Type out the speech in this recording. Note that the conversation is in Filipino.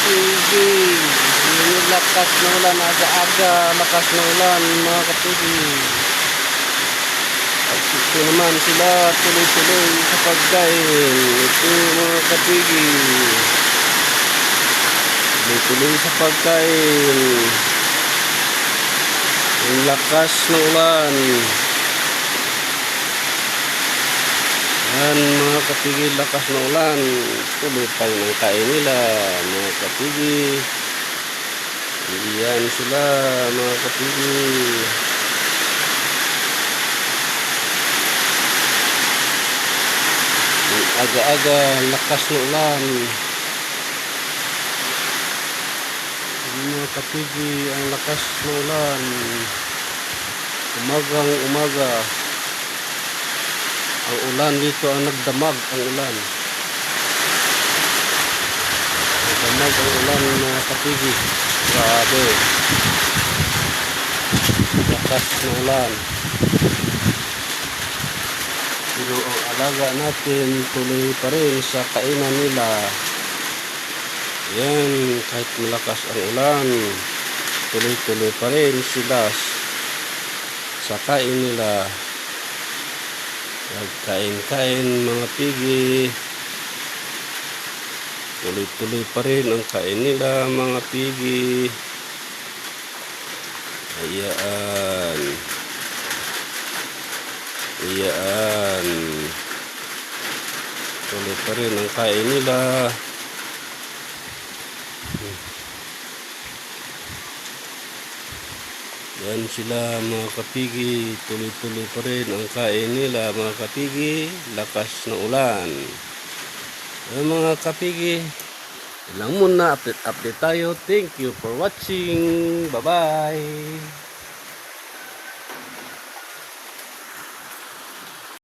kapigi. Yung lakas na ulan, aga-aga, lakas na ulan mga kapigi. At ito naman sila tuloy-tuloy sa pagkain. Ito mga kapigi. Tuloy-tuloy sa pagkain. Yung lakas ng ulan. Yan mga kapigi, lakas ng ulan. Tuloy pa yung kain nila mga kapigi. Yan sila mga kapigi. Aga-aga, lakas ng ulan. Mga kapigi, ang lakas ng ulan. Umagang umaga. Ang ulan dito ang nagdamag ang ulan. Nagdamag ang ulan mga kapigi. Grabe. Lakas ng ulan. Pero ang alaga natin tuloy pa rin sa kainan nila. Yan, kahit malakas ang ulan, tuloy-tuloy pa rin sila sa kain nila. Kain-kain mga pigi. Tuloy-tuloy pa rin ang kain nila mga pigi. Ayan. Ayan. Tuloy pa rin ang kain nila. Yan sila mga kapigi. Tuloy-tuloy pa rin ang kain nila mga kapigi. Lakas ng ulan. Ayan mga kapigi. Ilang muna update tayo. Thank you for watching. Bye bye.